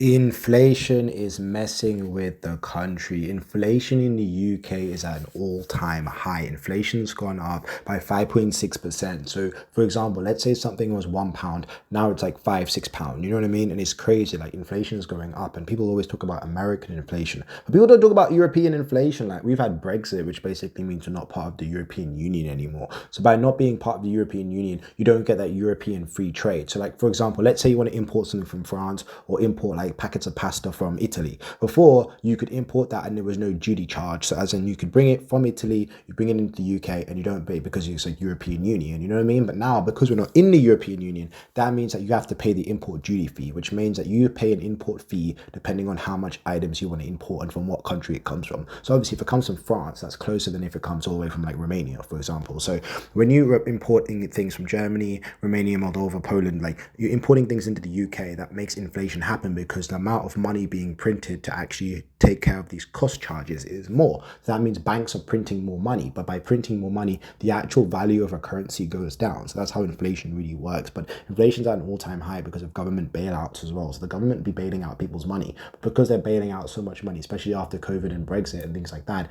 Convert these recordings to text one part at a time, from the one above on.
Inflation is messing with the country. Inflation in the UK is at an all-time high. Inflation's gone up by 5.6%. So, for example, let's say something was £1, now it's like £5, £6. You know what I mean? And it's crazy. Like inflation is going up, and people always talk about American inflation, but people don't talk about European inflation. Like we've had Brexit, which basically means we're not part of the European Union anymore. So by not being part of the European Union, you don't get that European free trade. So, like for example, let's say you want to import something from France or import like packets of pasta from Italy. Before, you could import that and there was no duty charge. So as in you could bring it from Italy, you bring it into the UK and you don't pay because it's a European Union, you know what I mean? But now, because we're not in the European Union, that means that you have to pay the import duty fee, which means that you pay an import fee depending on how much items you want to import and from what country it comes from. So obviously if it comes from France, that's closer than if it comes all the way from like Romania, for example. So when you're importing things from Germany, Romania, Moldova, Poland, like you're importing things into the UK, that makes inflation happen because the amount of money being printed to actually take care of these cost charges is more. So that means banks are printing more money, but by printing more money, the actual value of a currency goes down. So that's how inflation really works. But inflation's at an all-time high because of government bailouts as well. So the government be bailing out people's money, but because they're bailing out so much money, especially after COVID and Brexit and things like that,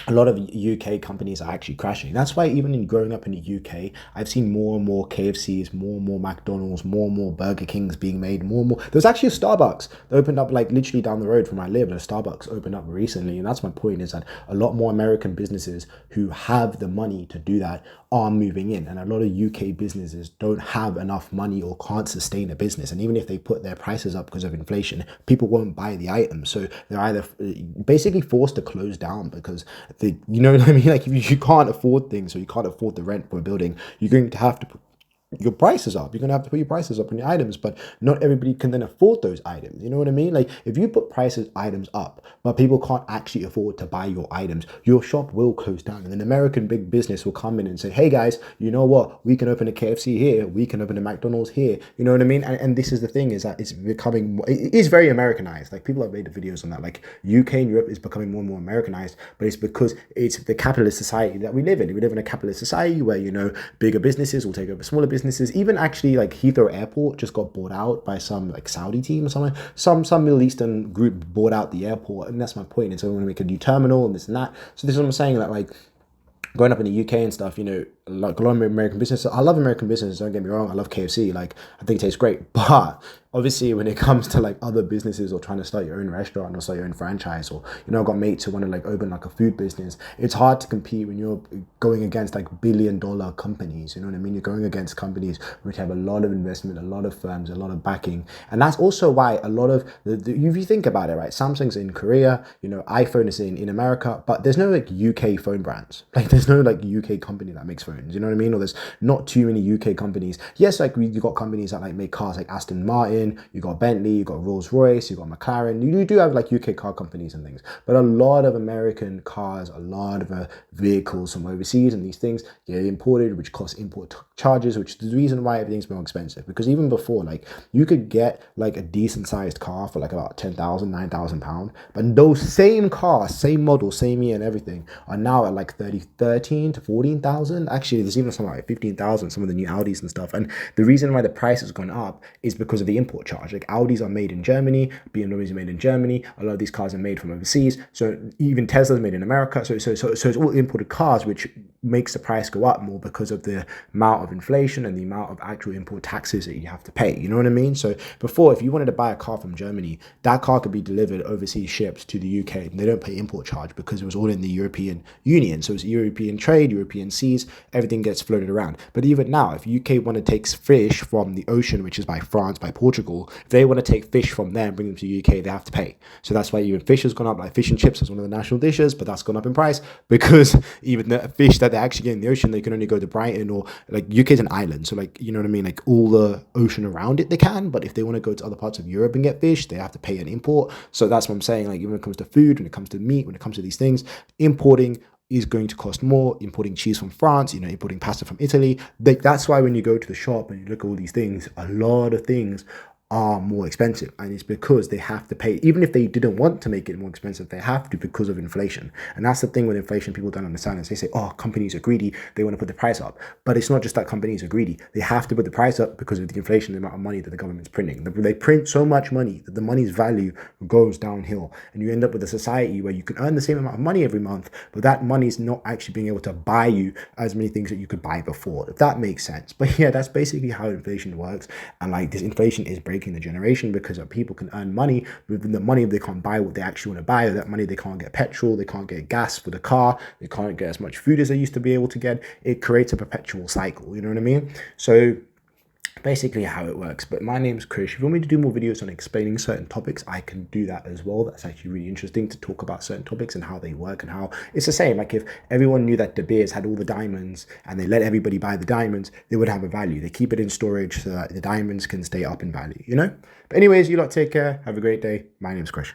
a lot of UK companies are actually crashing. That's why even in growing up in the UK, I've seen more and more KFCs, more and more McDonald's, more and more Burger Kings being made, more and more. There's actually a Starbucks that opened up like literally down the road from where I live. A Starbucks opened up recently. And that's my point, is that a lot more American businesses who have the money to do that are moving in. And a lot of UK businesses don't have enough money or can't sustain a business. And even if they put their prices up because of inflation, people won't buy the items. So they're either basically forced to close down because you know what I mean? Like if you can't afford things or you can't afford the rent for a building, you're going to have to put your prices up. You're going to have to put your prices up on your items, but not everybody can then afford those items. You know what I mean? Like if you put items up, but people can't actually afford to buy your items, your shop will close down. And an American big business will come in and say, hey guys, you know what? We can open a KFC here. We can open a McDonald's here. You know what I mean? And this is the thing, is that it's becoming, it is very Americanized. Like people have made videos on that. Like UK and Europe is becoming more and more Americanized, but it's because it's the capitalist society that we live in. We live in a capitalist society where, you know, bigger businesses will take over smaller businesses. Even actually like Heathrow Airport just got bought out by some like Saudi team or something. Some Middle Eastern group bought out the airport, and that's my point. It's going to make a new terminal and this and that. So this is what I'm saying, that like growing up in the UK and stuff, you know, like a lot of American business. I love American business, don't get me wrong. I love KFC. Like I think it tastes great. But obviously when it comes to like other businesses or trying to start your own restaurant or start your own franchise, or, you know, I've got mates who want to like open like a food business, it's hard to compete when you're going against like $1 billion companies. You know what I mean? You're going against companies which have a lot of investment, a lot of firms, a lot of backing. And that's also why a lot of if you think about it, right, Samsung's in Korea, you know, iPhone is in America, but there's no like UK phone brands. Like there's no like UK company that makes phones, you know what I mean? Or there's not too many UK companies. Yes, like you got companies that like make cars, like Aston Martin, you got Bentley, you got Rolls Royce, you got McLaren. You do have like UK car companies and things, but a lot of American cars, a lot of vehicles from overseas and these things get imported, which costs import charges, which is the reason why everything's more expensive. Because even before, like you could get like a decent sized car for like about 10,000, 9,000 pounds, but those same cars, same model, same year and everything are now at like 13 to 14,000. Actually, there's even some like 15,000, some of the new Audis and stuff. And the reason why the price has gone up is because of the import charge. Like Audis are made in Germany, BMWs are made in Germany. A lot of these cars are made from overseas. So even Tesla's made in America. So it's all imported cars, which makes the price go up more because of the amount of inflation and the amount of actual import taxes that you have to pay. You know what I mean? So before, if you wanted to buy a car from Germany, that car could be delivered overseas, shipped to the UK, and they don't pay import charge because it was all in the European Union. So it's European trade, European seas, everything gets floated around. But even now, if UK want to take fish from the ocean, which is by France, by Portugal, if they want to take fish from there and bring them to the UK, they have to pay. So that's why even fish has gone up. Like fish and chips is one of the national dishes, but that's gone up in price because even the fish that they actually get in the ocean, they can only go to Brighton, or like UK is an island. So like, you know what I mean? Like all the ocean around it, they can, but if they want to go to other parts of Europe and get fish, they have to pay an import. So that's what I'm saying. Like even when it comes to food, when it comes to meat, when it comes to these things, importing is going to cost more. Importing cheese from France, you know, importing pasta from Italy. That's why when you go to the shop and you look at all these things, a lot of things are more expensive, and it's because they have to pay. Even if they didn't want to make it more expensive, they have to because of inflation. And that's the thing with inflation people don't understand, is they say, oh, companies are greedy, they want to put the price up. But it's not just that companies are greedy, they have to put the price up because of the inflation, the amount of money that the government's printing. They print so much money that the money's value goes downhill, and you end up with a society where you can earn the same amount of money every month, but that money's not actually being able to buy you as many things that you could buy before, if that makes sense. But yeah, that's basically how inflation works. And like, this inflation is breaking the generation because people can earn money. With the money, they can't buy what they actually want to buy. With that money, they can't get petrol, they can't get gas for the car, they can't get as much food as they used to be able to get. It creates a perpetual cycle, you know what I mean? So basically how it works. But my name's Krish. If you want me to do more videos on explaining certain topics, I can do that as well. That's actually really interesting to talk about certain topics and how they work, and how it's the same. Like, if everyone knew that De Beers had all the diamonds and they let everybody buy the diamonds, they would have a value. They keep it in storage so that the diamonds can stay up in value, you know? But anyways, you lot take care. Have a great day. My name's Krish.